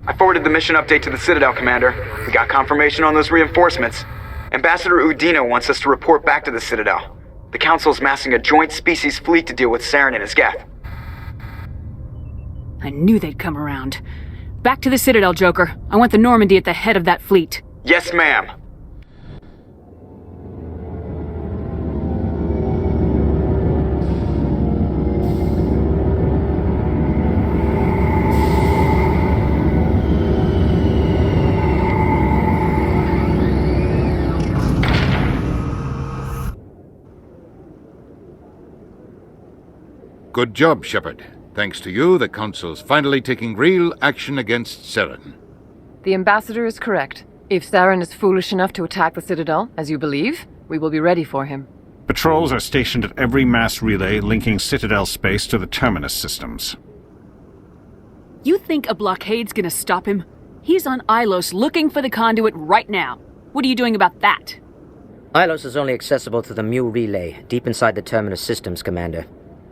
I forwarded the mission update to the Citadel, Commander. We got confirmation on those reinforcements. Ambassador Udina wants us to report back to the Citadel. The Council's massing a joint species fleet to deal with Saren and his Geth. I knew they'd come around. Back to the Citadel, Joker. I want the Normandy at the head of that fleet. Yes, ma'am. Good job, Shepard. Thanks to you, the Council's finally taking real action against Saren. The Ambassador is correct. If Saren is foolish enough to attack the Citadel, as you believe, we will be ready for him. Patrols are stationed at every mass relay linking Citadel space to the Terminus systems. You think a blockade's gonna stop him? He's on Ilos looking for the conduit right now. What are you doing about that? Ilos is only accessible to the Mu relay, deep inside the Terminus systems, Commander.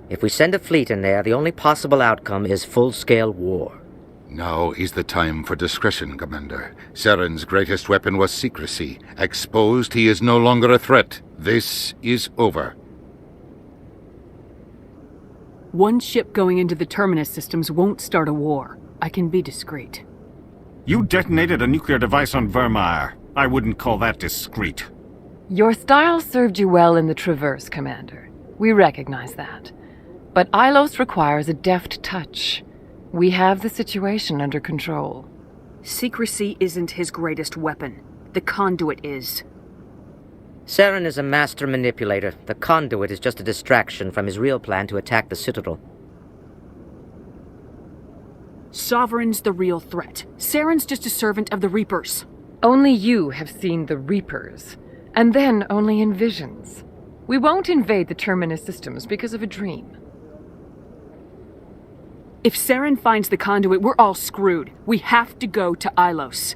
If we send a fleet in there, the only possible outcome is full-scale war. Now is the time for discretion, Commander. Saren's greatest weapon was secrecy. Exposed, he is no longer a threat. This is over. One ship going into the Terminus systems won't start a war. I can be discreet. You detonated a nuclear device on Vermeer. I wouldn't call that discreet. Your style served you well in the Traverse, Commander. We recognize that. But Ilos requires a deft touch. We have the situation under control. Secrecy isn't his greatest weapon. The conduit is. Saren is a master manipulator. The conduit is just a distraction from his real plan to attack the Citadel. Sovereign's the real threat. Saren's just a servant of the Reapers. Only you have seen the Reapers, and then only in visions. We won't invade the Terminus systems because of a dream. If Saren finds the conduit, we're all screwed. We have to go to Ilos.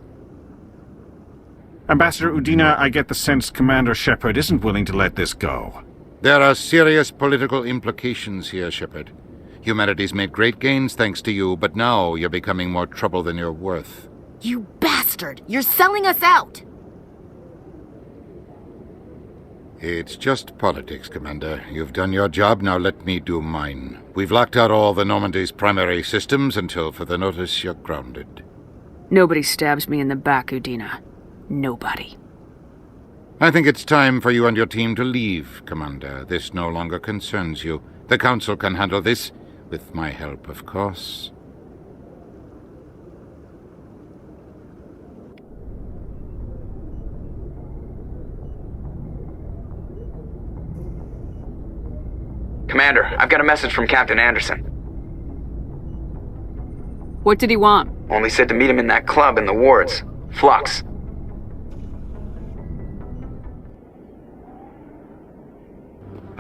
Ambassador Udina, I get the sense Commander Shepard isn't willing to let this go. There are serious political implications here, Shepard. Humanity's made great gains thanks to you, but now you're becoming more trouble than you're worth. You bastard! You're selling us out! It's just politics, Commander. You've done your job, now let me do mine. We've locked out all the Normandy's primary systems until further notice you're grounded. Nobody stabs me in the back, Udina. Nobody. I think it's time for you and your team to leave, Commander. This no longer concerns you. The Council can handle this, with my help, of course. Commander, I've got a message from Captain Anderson. What did he want? Only said to meet him in that club in the wards. Flux.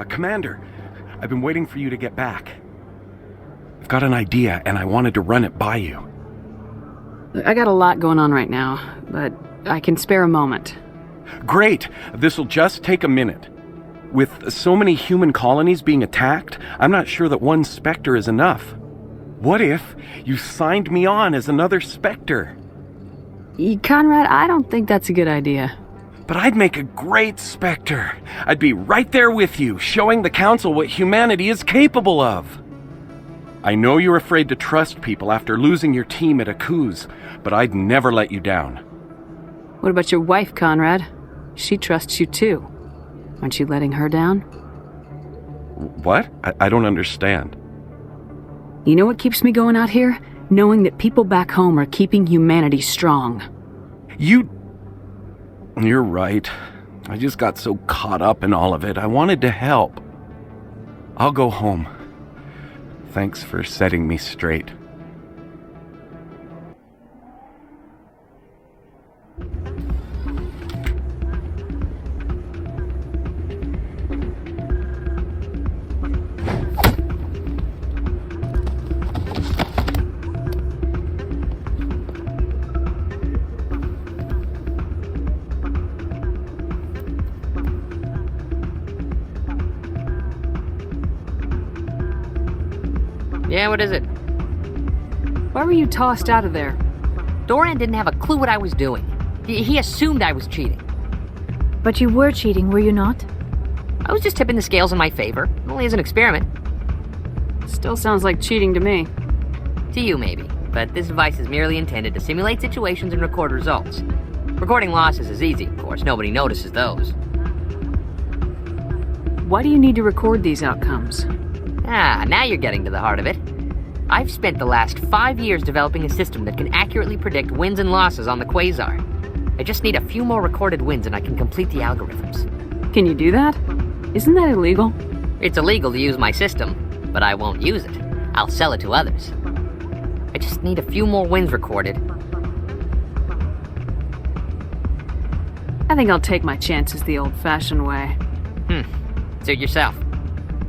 Commander, I've been waiting for you to get back. I've got an idea, and I wanted to run it by you. I got a lot going on right now, but I can spare a moment. Great! This'll just take a minute. With so many human colonies being attacked, I'm not sure that one Spectre is enough. What if you signed me on as another Spectre? Conrad, I don't think that's a good idea. But I'd make a great Spectre. I'd be right there with you, showing the Council what humanity is capable of. I know you're afraid to trust people after losing your team at Akuz, but I'd never let you down. What about your wife, Conrad? She trusts you too. Aren't you letting her down? What? I don't understand. You know what keeps me going out here? Knowing that people back home are keeping humanity strong. You're right. I just got so caught up in all of it. I wanted to help. I'll go home. Thanks for setting me straight. Yeah, what is it? Why were you tossed out of there? Doran didn't have a clue what I was doing. He assumed I was cheating. But you were cheating, were you not? I was just tipping the scales in my favor, only as an experiment. Still sounds like cheating to me. To you, maybe. But this device is merely intended to simulate situations and record results. Recording losses is easy, of course. Nobody notices those. Why do you need to record these outcomes? Now you're getting to the heart of it. I've spent the last 5 years developing a system that can accurately predict wins and losses on the Quasar. I just need a few more recorded wins and I can complete the algorithms. Can you do that? Isn't that illegal? It's illegal to use my system, but I won't use it. I'll sell it to others. I just need a few more wins recorded. I think I'll take my chances the old-fashioned way. Suit yourself.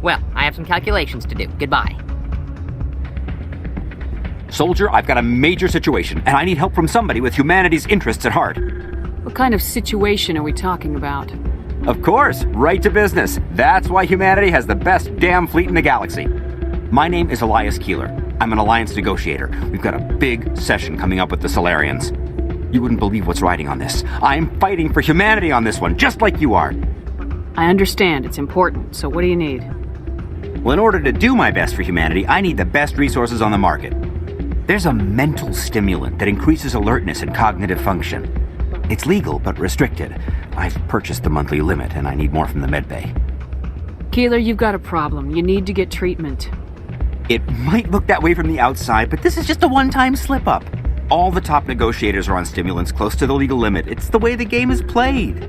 Well, I have some calculations to do. Goodbye. Soldier, I've got a major situation, and I need help from somebody with humanity's interests at heart. What kind of situation are we talking about? Of course, right to business. That's why humanity has the best damn fleet in the galaxy. My name is Elias Keeler. I'm an alliance negotiator. We've got a big session coming up with the Solarians. You wouldn't believe what's riding on this. I'm fighting for humanity on this one, just like you are. I understand, it's important, so what do you need? Well, in order to do my best for humanity, I need the best resources on the market. There's a mental stimulant that increases alertness and cognitive function. It's legal, but restricted. I've purchased the monthly limit, and I need more from the medbay. Keeler, you've got a problem. You need to get treatment. It might look that way from the outside, but this is just a one-time slip-up. All the top negotiators are on stimulants close to the legal limit. It's the way the game is played.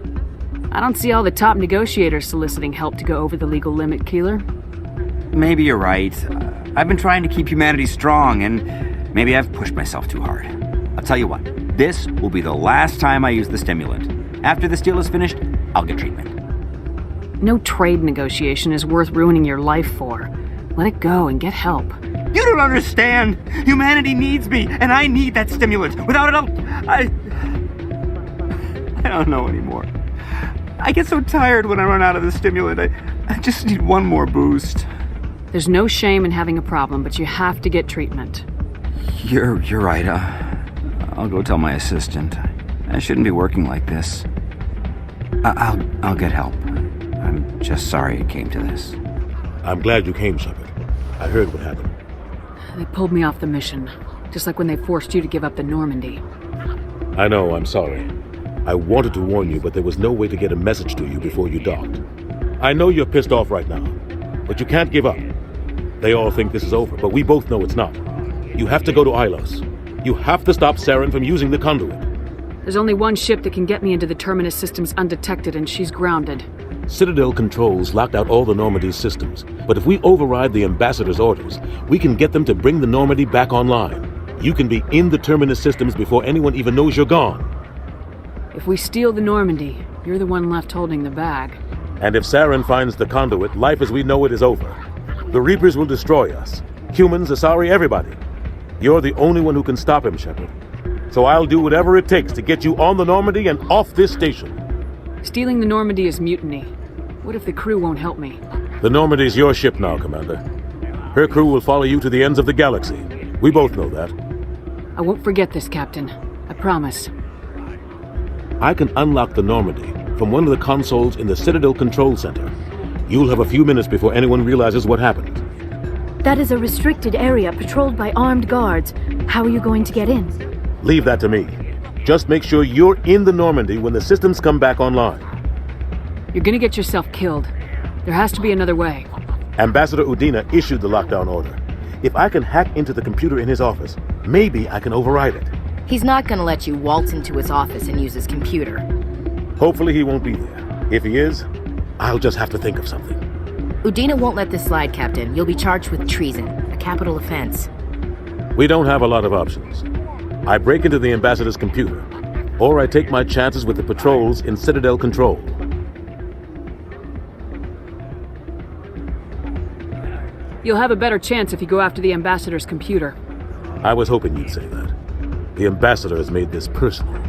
I don't see all the top negotiators soliciting help to go over the legal limit, Keeler. Maybe you're right. I've been trying to keep humanity strong, and maybe I've pushed myself too hard. I'll tell you what, this will be the last time I use the stimulant. After this deal is finished, I'll get treatment. No trade negotiation is worth ruining your life for. Let it go and get help. You don't understand! Humanity needs me, and I need that stimulant. Without it, I don't know anymore. I get so tired when I run out of the stimulant. I just need one more boost. There's no shame in having a problem, but you have to get treatment. You're right. I'll go tell my assistant. I shouldn't be working like this. I'll get help. I'm just sorry it came to this. I'm glad you came, Shepard. I heard what happened. They pulled me off the mission, just like when they forced you to give up the Normandy. I know, I'm sorry. I wanted to warn you, but there was no way to get a message to you before you docked. I know you're pissed off right now, but you can't give up. They all think this is over, but we both know it's not. You have to go to Ilos. You have to stop Saren from using the conduit. There's only one ship that can get me into the Terminus systems undetected, and she's grounded. Citadel controls locked out all the Normandy's systems, but if we override the ambassador's orders, we can get them to bring the Normandy back online. You can be in the Terminus systems before anyone even knows you're gone. If we steal the Normandy, you're the one left holding the bag. And if Saren finds the conduit, life as we know it is over. The Reapers will destroy us. Humans, Asari, everybody. You're the only one who can stop him, Shepard. So I'll do whatever it takes to get you on the Normandy and off this station. Stealing the Normandy is mutiny. What if the crew won't help me? The Normandy's your ship now, Commander. Her crew will follow you to the ends of the galaxy. We both know that. I won't forget this, Captain. I promise. I can unlock the Normandy from one of the consoles in the Citadel Control Center. You'll have a few minutes before anyone realizes what happened. That is a restricted area patrolled by armed guards. How are you going to get in? Leave that to me. Just make sure you're in the Normandy when the systems come back online. You're gonna get yourself killed. There has to be another way. Ambassador Udina issued the lockdown order. If I can hack into the computer in his office, maybe I can override it. He's not gonna let you waltz into his office and use his computer. Hopefully he won't be there. If he is, I'll just have to think of something. Udina won't let this slide, Captain. You'll be charged with treason, a capital offense. We don't have a lot of options. I break into the ambassador's computer, or I take my chances with the patrols in Citadel Control. You'll have a better chance if you go after the ambassador's computer. I was hoping you'd say that. The ambassador has made this personal.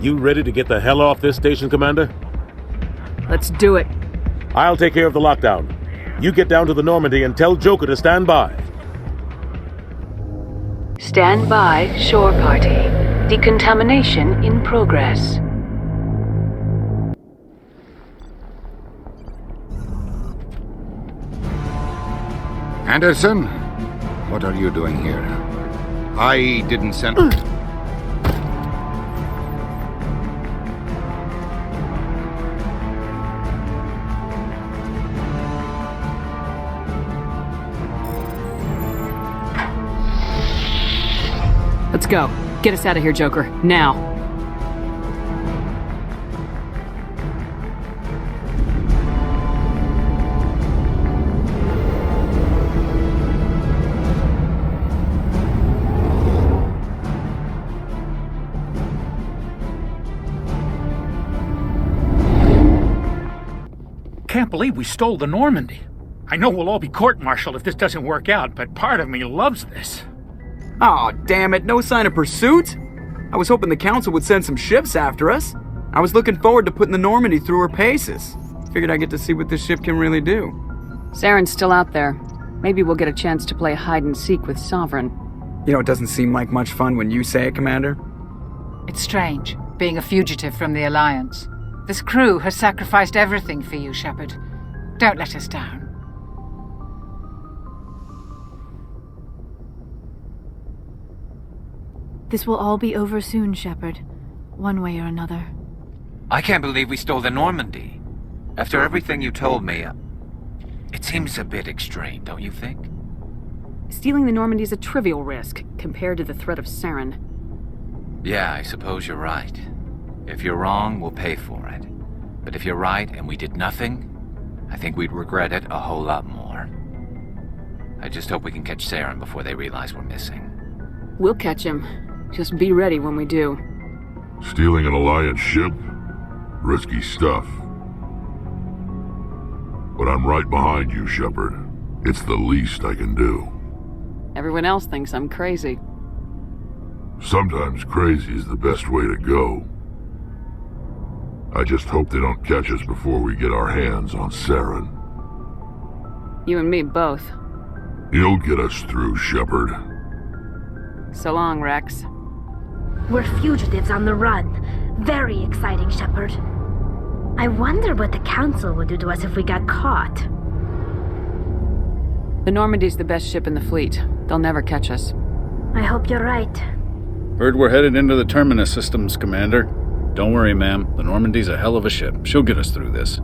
You ready to get the hell off this station, Commander? Let's do it. I'll take care of the lockdown. You get down to the Normandy and tell Joker to stand by. Stand by, shore party. Decontamination in progress. Anderson, what are you doing here? I didn't send... Let's go. Get us out of here, Joker. Now. Can't believe we stole the Normandy. I know we'll all be court-martialed if this doesn't work out, but part of me loves this. Aw, damn it, no sign of pursuit? I was hoping the council would send some ships after us. I was looking forward to putting the Normandy through her paces. Figured I'd get to see what this ship can really do. Saren's still out there. Maybe we'll get a chance to play hide-and-seek with Sovereign. You know, it doesn't seem like much fun when you say it, Commander. It's strange, being a fugitive from the Alliance. This crew has sacrificed everything for you, Shepard. Don't let us down. This will all be over soon, Shepard. One way or another. I can't believe we stole the Normandy. After everything you told me, it seems a bit extreme, don't you think? Stealing the Normandy is a trivial risk compared to the threat of Saren. Yeah, I suppose you're right. If you're wrong, we'll pay for it. But if you're right and we did nothing, I think we'd regret it a whole lot more. I just hope we can catch Saren before they realize we're missing. We'll catch him. Just be ready when we do. Stealing an Alliance ship? Risky stuff. But I'm right behind you, Shepard. It's the least I can do. Everyone else thinks I'm crazy. Sometimes crazy is the best way to go. I just hope they don't catch us before we get our hands on Saren. You and me both. You'll get us through, Shepard. So long, Rex. We're fugitives on the run. Very exciting, Shepard. I wonder what the Council would do to us if we got caught. The Normandy's the best ship in the fleet. They'll never catch us. I hope you're right. Heard we're headed into the Terminus systems, Commander. Don't worry, ma'am. The Normandy's a hell of a ship. She'll get us through this.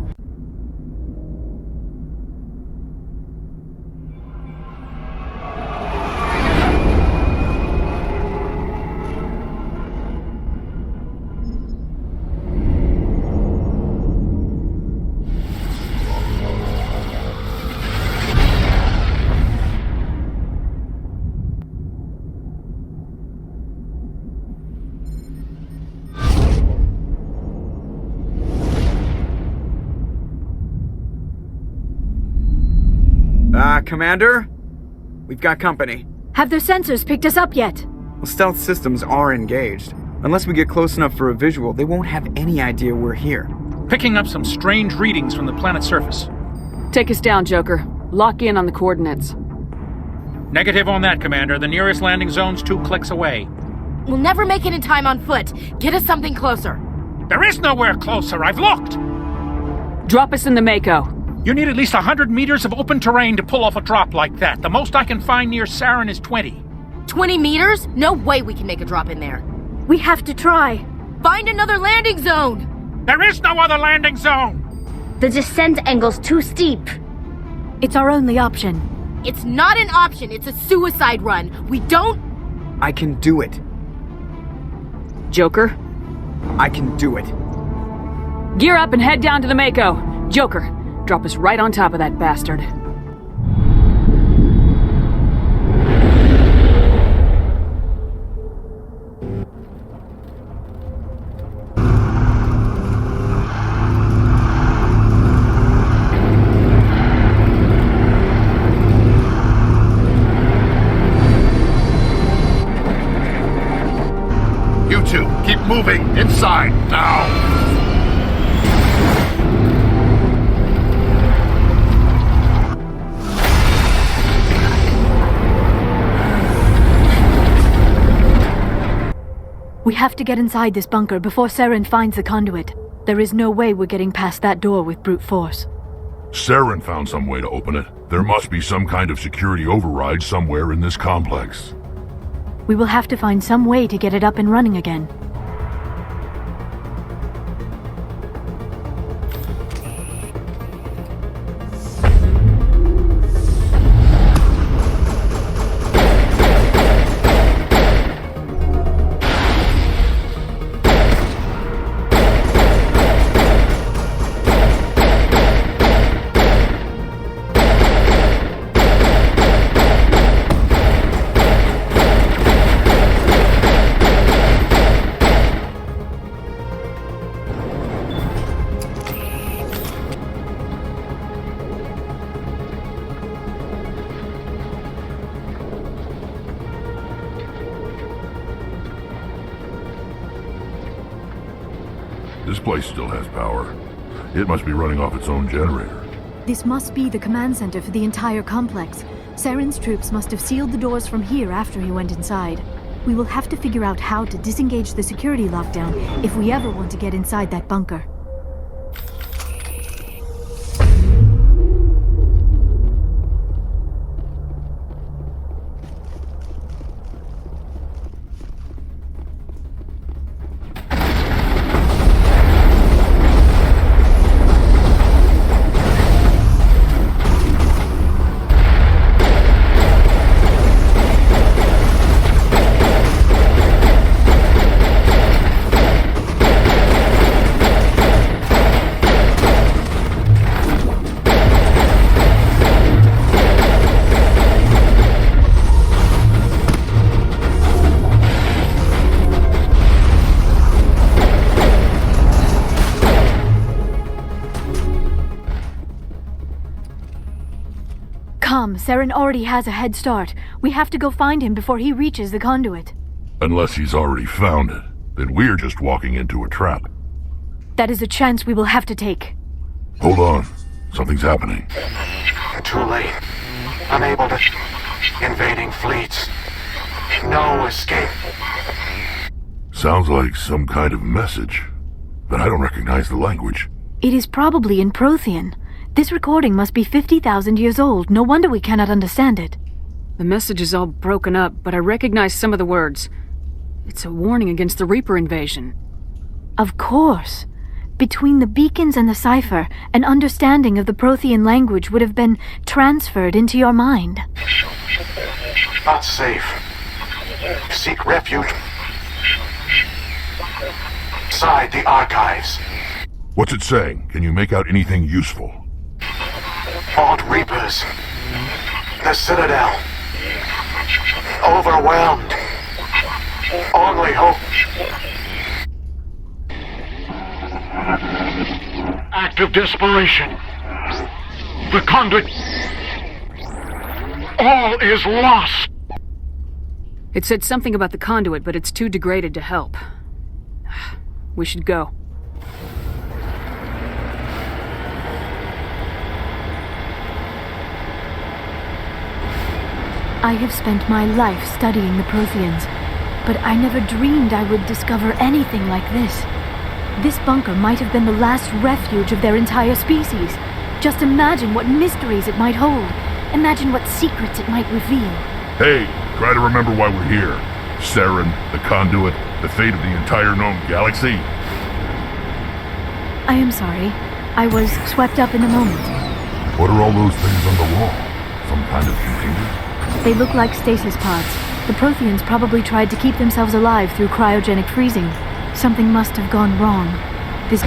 Commander? We've got company. Have their sensors picked us up yet? Well, stealth systems are engaged. Unless we get close enough for a visual, they won't have any idea we're here. Picking up some strange readings from the planet's surface. Take us down, Joker. Lock in on the coordinates. Negative on that, Commander. The nearest landing zone's 2 clicks away. We'll never make it in time on foot. Get us something closer. There is nowhere closer. I've looked. Drop us in the Mako. You need at least 100 meters of open terrain to pull off a drop like that. The most I can find near Saren is 20. 20 meters? No way we can make a drop in there. We have to try. Find another landing zone! There is no other landing zone! The descent angle's too steep. It's our only option. It's not an option, it's a suicide run. We don't... I can do it. Joker? I can do it. Gear up and head down to the Mako. Joker, drop us right on top of that bastard. You two, keep moving! Inside, now! We have to get inside this bunker before Saren finds the conduit. There is no way we're getting past that door with brute force. Saren found some way to open it. There must be some kind of security override somewhere in this complex. We will have to find some way to get it up and running again. This place still has power. It must be running off its own generator. This must be the command center for the entire complex. Saren's troops must have sealed the doors from here after he went inside. We will have to figure out how to disengage the security lockdown if we ever want to get inside that bunker. Saren already has a head start. We have to go find him before he reaches the conduit. Unless he's already found it, then we're just walking into a trap. That is a chance we will have to take. Hold on. Something's happening. Too late. Unable to... Invading fleets. No escape. Sounds like some kind of message, but I don't recognize the language. It is probably in Prothean. This recording must be 50,000 years old. No wonder we cannot understand it. The message is all broken up, but I recognize some of the words. It's a warning against the Reaper invasion. Of course. Between the beacons and the cipher, an understanding of the Prothean language would have been transferred into your mind. Not safe. Seek refuge inside the archives. What's it saying? Can you make out anything useful? Fought Reapers. The Citadel. Overwhelmed. Only hope. Act of desperation. The conduit. All is lost. It said something about the conduit, but it's too degraded to help. We should go. I have spent my life studying the Protheans, but I never dreamed I would discover anything like this. This bunker might have been the last refuge of their entire species. Just imagine what mysteries it might hold. Imagine what secrets it might reveal. Hey, try to remember why we're here. Saren, the conduit, the fate of the entire known galaxy. I am sorry. I was swept up in the moment. What are all those things on the wall? Some kind of container? They look like stasis pods. The Protheans probably tried to keep themselves alive through cryogenic freezing. Something must have gone wrong. This...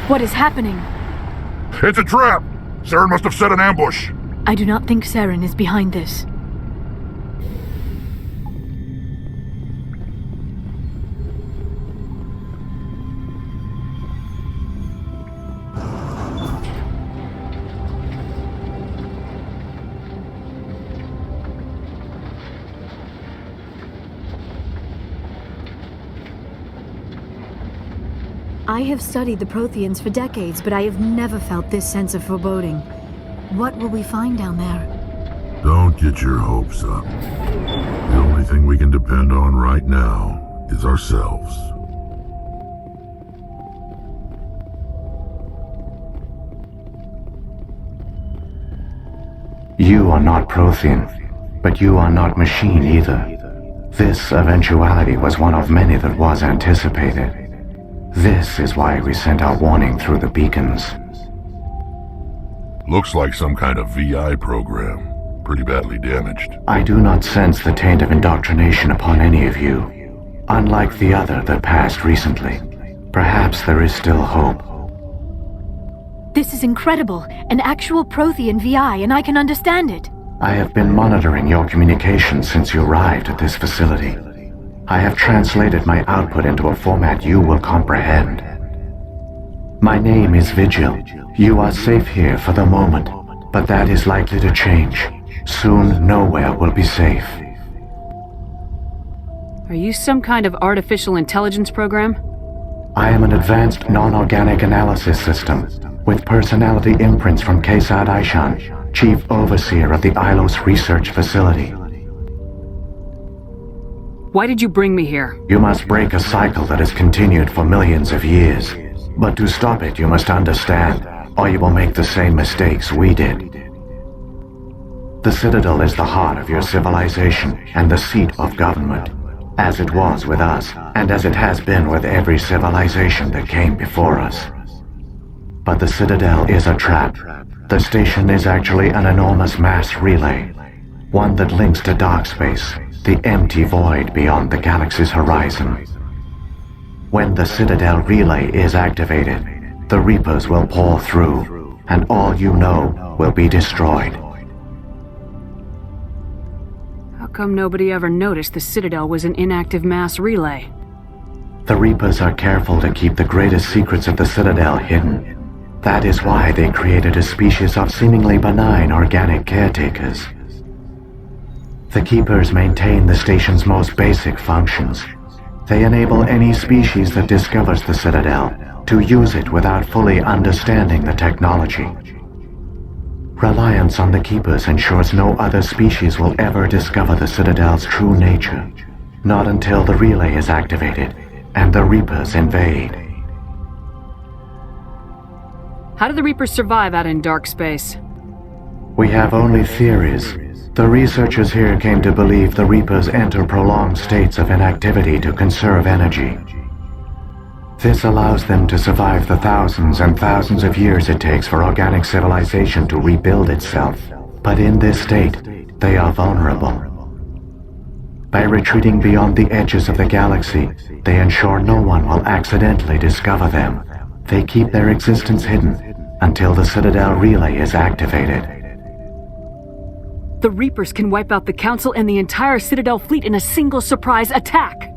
What is happening? It's a trap! Saren must have set an ambush. I do not think Saren is behind this. I have studied the Protheans for decades, but I have never felt this sense of foreboding. What will we find down there? Don't get your hopes up. The only thing we can depend on right now is ourselves. You are not Prothean, but you are not machine either. This eventuality was one of many that was anticipated. This is why we sent our warning through the beacons. Looks like some kind of VI program. Pretty badly damaged. I do not sense the taint of indoctrination upon any of you. Unlike the other that passed recently. Perhaps there is still hope. This is incredible. An actual Prothean VI, and I can understand it. I have been monitoring your communications since you arrived at this facility. I have translated my output into a format you will comprehend. My name is Vigil. You are safe here for the moment, but that is likely to change. Soon, nowhere will be safe. Are you some kind of artificial intelligence program? I am an advanced non-organic analysis system, with personality imprints from Kesad Aishan, Chief Overseer of the Ilos Research Facility. Why did you bring me here? You must break a cycle that has continued for millions of years. But to stop it, you must understand, or you will make the same mistakes we did. The Citadel is the heart of your civilization and the seat of government, as it was with us, and as it has been with every civilization that came before us. But the Citadel is a trap. The station is actually an enormous mass relay, one that links to dark space, the empty void beyond the galaxy's horizon. When the Citadel relay is activated, the Reapers will pour through, and all you know will be destroyed. How come nobody ever noticed the Citadel was an inactive mass relay? The Reapers are careful to keep the greatest secrets of the Citadel hidden. That is why they created a species of seemingly benign organic caretakers. The Keepers maintain the station's most basic functions. They enable any species that discovers the Citadel to use it without fully understanding the technology. Reliance on the Keepers ensures no other species will ever discover the Citadel's true nature, not until the relay is activated and the Reapers invade. How do the Reapers survive out in dark space? We have only theories. The researchers here came to believe the Reapers enter prolonged states of inactivity to conserve energy. This allows them to survive the thousands and thousands of years it takes for organic civilization to rebuild itself. But in this state, they are vulnerable. By retreating beyond the edges of the galaxy, they ensure no one will accidentally discover them. They keep their existence hidden until the Citadel relay is activated. The Reapers can wipe out the Council and the entire Citadel fleet in a single surprise attack.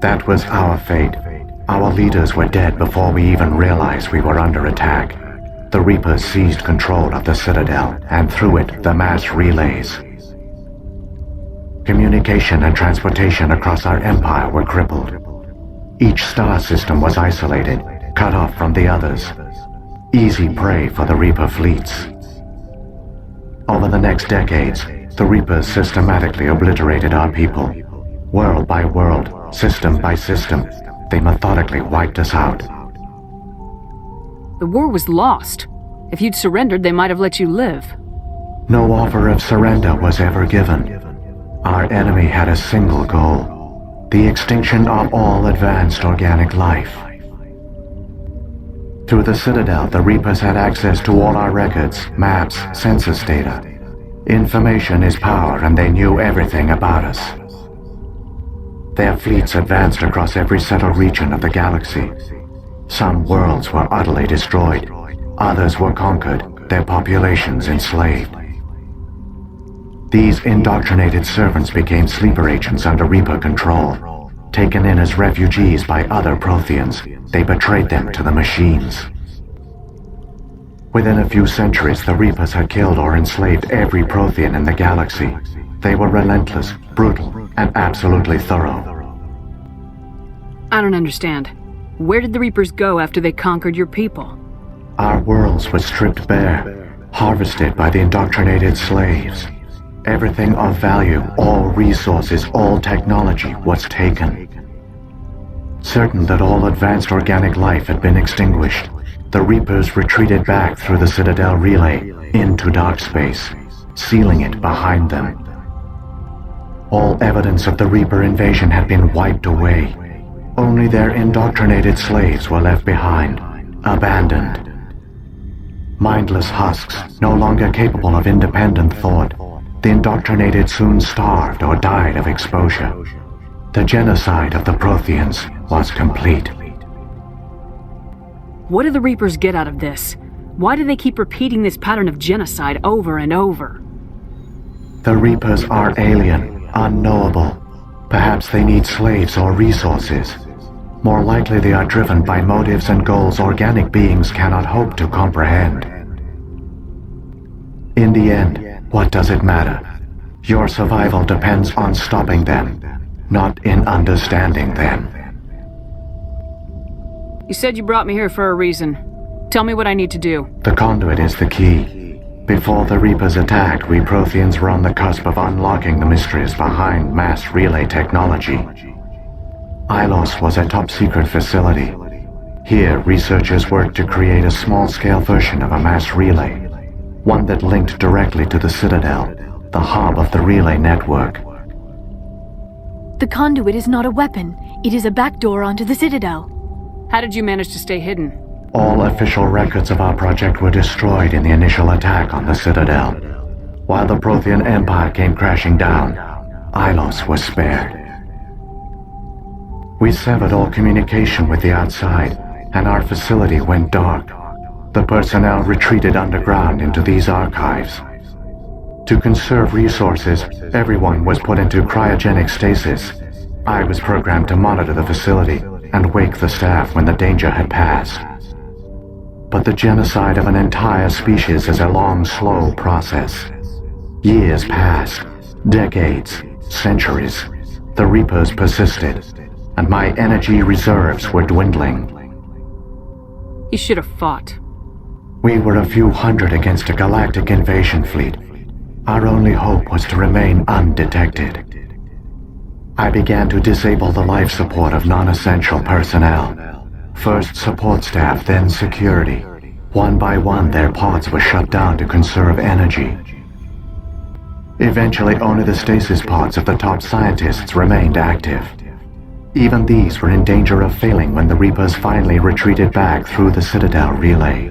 That was our fate. Our leaders were dead before we even realized we were under attack. The Reapers seized control of the Citadel, and through it, the mass relays. Communication and transportation across our empire were crippled. Each star system was isolated, cut off from the others. Easy prey for the Reaper fleets. Over the next decades, the Reapers systematically obliterated our people. World by world, system by system, they methodically wiped us out. The war was lost. If you'd surrendered, they might have let you live. No offer of surrender was ever given. Our enemy had a single goal: the extinction of all advanced organic life. Through the Citadel, the Reapers had access to all our records, maps, census data. Information is power, and they knew everything about us. Their fleets advanced across every settled region of the galaxy. Some worlds were utterly destroyed, others were conquered, their populations enslaved. These indoctrinated servants became sleeper agents under Reaper control. Taken in as refugees by other Protheans, they betrayed them to the machines. Within a few centuries, the Reapers had killed or enslaved every Prothean in the galaxy. They were relentless, brutal, and absolutely thorough. I don't understand. Where did the Reapers go after they conquered your people? Our worlds were stripped bare, harvested by the indoctrinated slaves. Everything of value, all resources, all technology was taken. Certain that all advanced organic life had been extinguished, the Reapers retreated back through the Citadel relay into dark space, sealing it behind them. All evidence of the Reaper invasion had been wiped away. Only their indoctrinated slaves were left behind, abandoned. Mindless husks, no longer capable of independent thought, the indoctrinated soon starved or died of exposure. The genocide of the Protheans was complete. What do the Reapers get out of this? Why do they keep repeating this pattern of genocide over and over? The Reapers are alien, unknowable. Perhaps they need slaves or resources. More likely they are driven by motives and goals organic beings cannot hope to comprehend. In the end, what does it matter? Your survival depends on stopping them, not in understanding them. You said you brought me here for a reason. Tell me what I need to do. The conduit is the key. Before the Reapers attacked, we Protheans were on the cusp of unlocking the mysteries behind mass relay technology. Ilos was a top-secret facility. Here, researchers worked to create a small-scale version of a mass relay, one that linked directly to the Citadel, the hub of the relay network. The conduit is not a weapon. It is a backdoor onto the Citadel. How did you manage to stay hidden? All official records of our project were destroyed in the initial attack on the Citadel. While the Prothean Empire came crashing down, Ilos was spared. We severed all communication with the outside, and our facility went dark. The personnel retreated underground into these archives. To conserve resources, everyone was put into cryogenic stasis. I was programmed to monitor the facility and wake the staff when the danger had passed. But the genocide of an entire species is a long, slow process. Years passed, decades, centuries. The Reapers persisted, and my energy reserves were dwindling. You should have fought. We were a few hundred against a galactic invasion fleet. Our only hope was to remain undetected. I began to disable the life support of non-essential personnel. First support staff, then security. One by one, their pods were shut down to conserve energy. Eventually, only the stasis pods of the top scientists remained active. Even these were in danger of failing when the Reapers finally retreated back through the Citadel relay.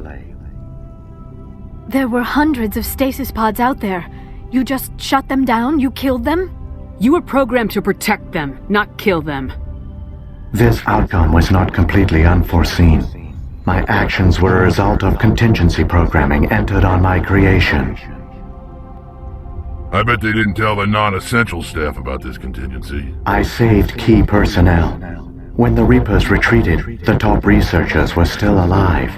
There were hundreds of stasis pods out there. You just shut them down? You killed them? You were programmed to protect them, not kill them. This outcome was not completely unforeseen. My actions were a result of contingency programming entered on my creation. I bet they didn't tell the non-essential staff about this contingency. I saved key personnel. When the Reapers retreated, the top researchers were still alive.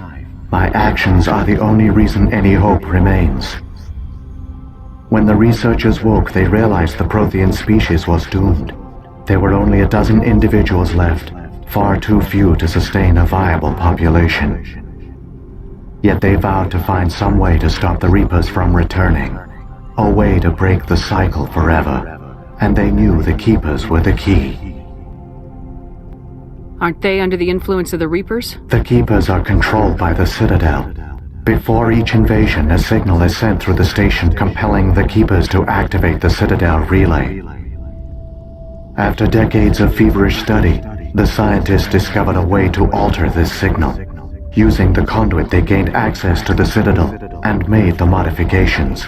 My actions are the only reason any hope remains. When the researchers woke, they realized the Prothean species was doomed. There were only a dozen individuals left, far too few to sustain a viable population. Yet they vowed to find some way to stop the Reapers from returning, a way to break the cycle forever, and they knew the Keepers were the key. Aren't they under the influence of the Reapers? The Keepers are controlled by the Citadel. Before each invasion, a signal is sent through the station compelling the Keepers to activate the Citadel relay. After decades of feverish study, the scientists discovered a way to alter this signal. Using the conduit, they gained access to the Citadel and made the modifications.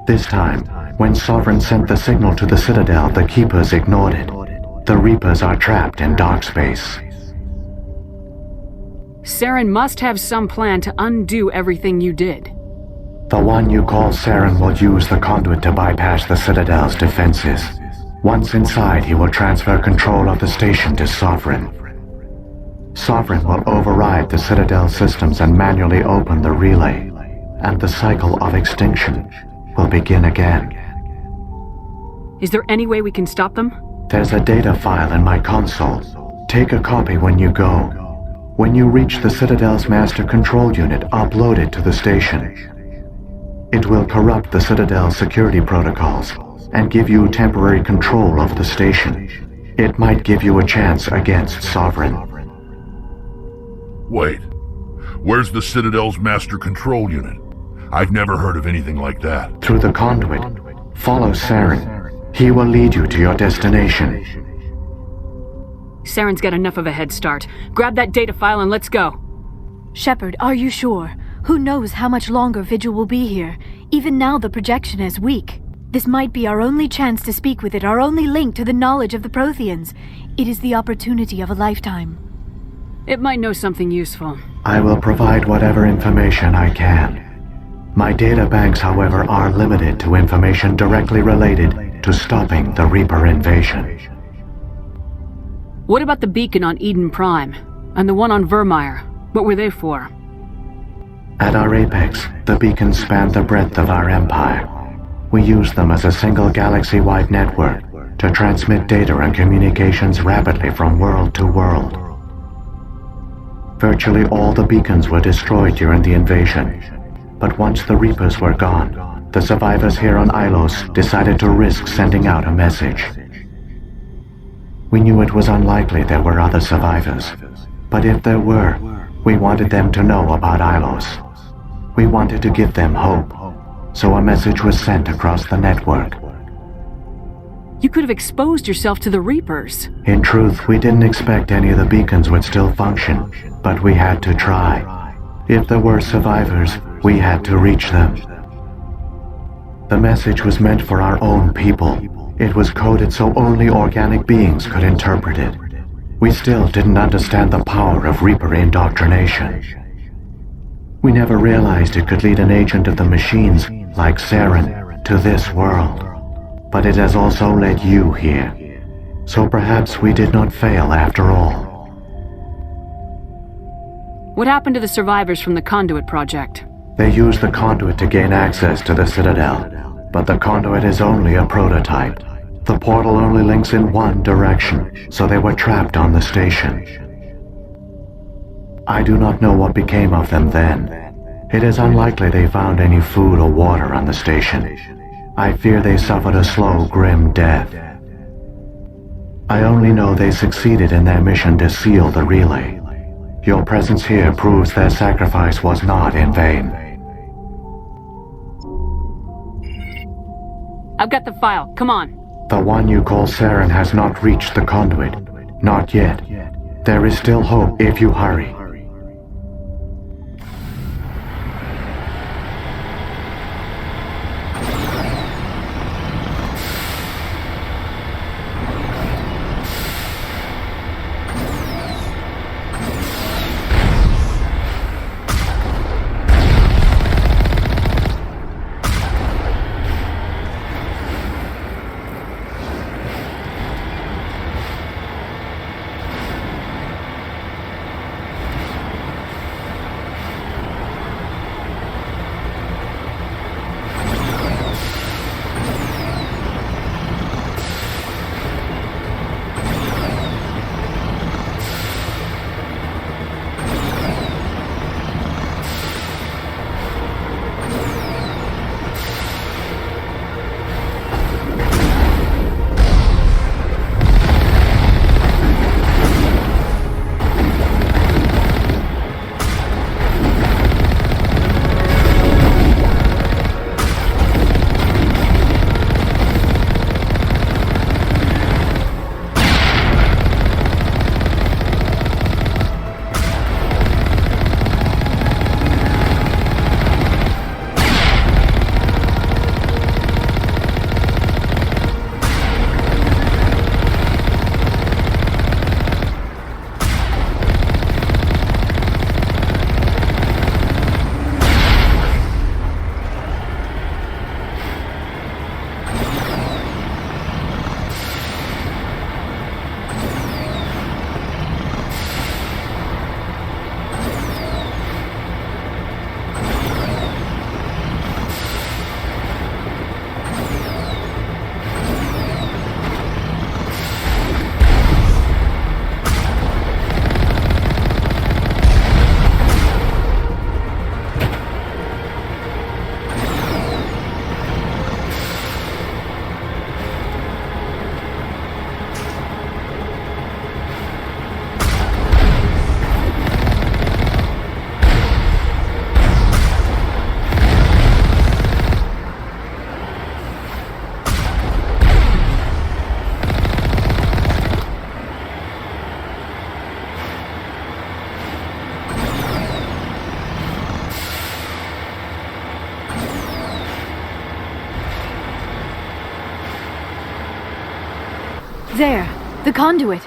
This time, when Sovereign sent the signal to the Citadel, the Keepers ignored it. The Reapers are trapped in dark space. Saren must have some plan to undo everything you did. The one you call Saren will use the conduit to bypass the Citadel's defenses. Once inside, he will transfer control of the station to Sovereign. Sovereign will override the Citadel systems and manually open the relay, and the cycle of extinction will begin again. Is there any way we can stop them? There's a data file in my console. Take a copy when you go. When you reach the Citadel's master control unit, upload it to the station. It will corrupt the Citadel's security protocols and give you temporary control of the station. It might give you a chance against Sovereign. Wait. Where's the Citadel's master control unit? I've never heard of anything like that. Through the conduit. Follow Saren. He will lead you to your destination. Saren's got enough of a head start. Grab that data file and let's go. Shepard, are you sure? Who knows how much longer Vigil will be here? Even now the projection is weak. This might be our only chance to speak with it, our only link to the knowledge of the Protheans. It is the opportunity of a lifetime. It might know something useful. I will provide whatever information I can. My data banks, however, are limited to information directly related to stopping the Reaper invasion. What about the beacon on Eden Prime? And the one on Vermeer? What were they for? At our apex, the beacons span the breadth of our empire. We use them as a single galaxy-wide network to transmit data and communications rapidly from world to world. Virtually all the beacons were destroyed during the invasion, but once the Reapers were gone, the survivors here on Ilos decided to risk sending out a message. We knew it was unlikely there were other survivors, but if there were, we wanted them to know about Ilos. We wanted to give them hope, so a message was sent across the network. You could have exposed yourself to the Reapers. In truth, we didn't expect any of the beacons would still function, but we had to try. If there were survivors, we had to reach them. The message was meant for our own people. It was coded so only organic beings could interpret it. We still didn't understand the power of Reaper indoctrination. We never realized it could lead an agent of the machines, like Saren, to this world. But it has also led you here. So perhaps we did not fail after all. What happened to the survivors from the Conduit project? They used the conduit to gain access to the Citadel, but the conduit is only a prototype. The portal only links in one direction, so they were trapped on the station. I do not know what became of them then. It is unlikely they found any food or water on the station. I fear they suffered a slow, grim death. I only know they succeeded in their mission to seal the relay. Your presence here proves their sacrifice was not in vain. I've got the file. Come on. The one you call Saren has not reached the conduit. Not yet. There is still hope if you hurry. There, the conduit.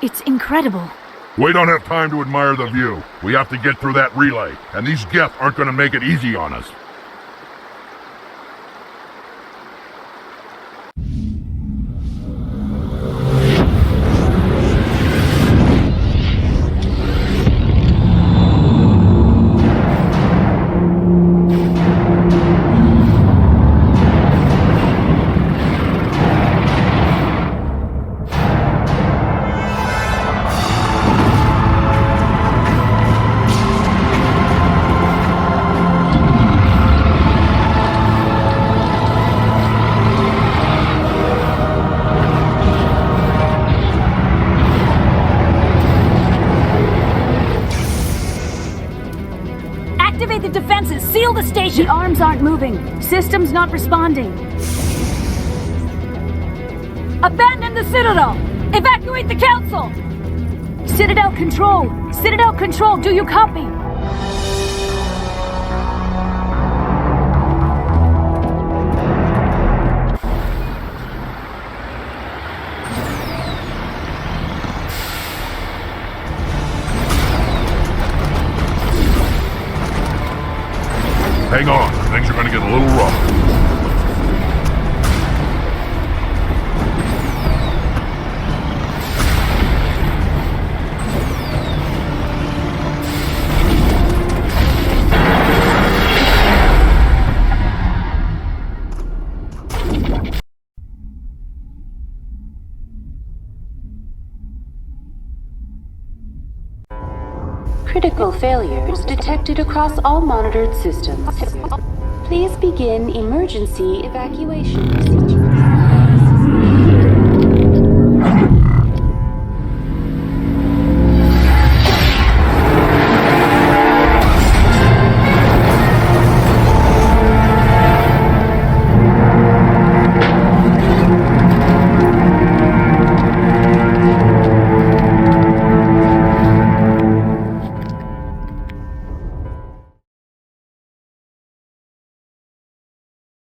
It's incredible. We don't have time to admire the view. We have to get through that relay, and these Geth aren't going to make it easy on us. Activate the defenses! Seal the station! The arms aren't moving. Systems not responding. Abandon the Citadel! Evacuate the Council! Citadel Control! Citadel Control, do you copy? Hang on, things are going to get a little rough. Critical failures detected across all monitored systems. Please begin emergency evacuation procedures.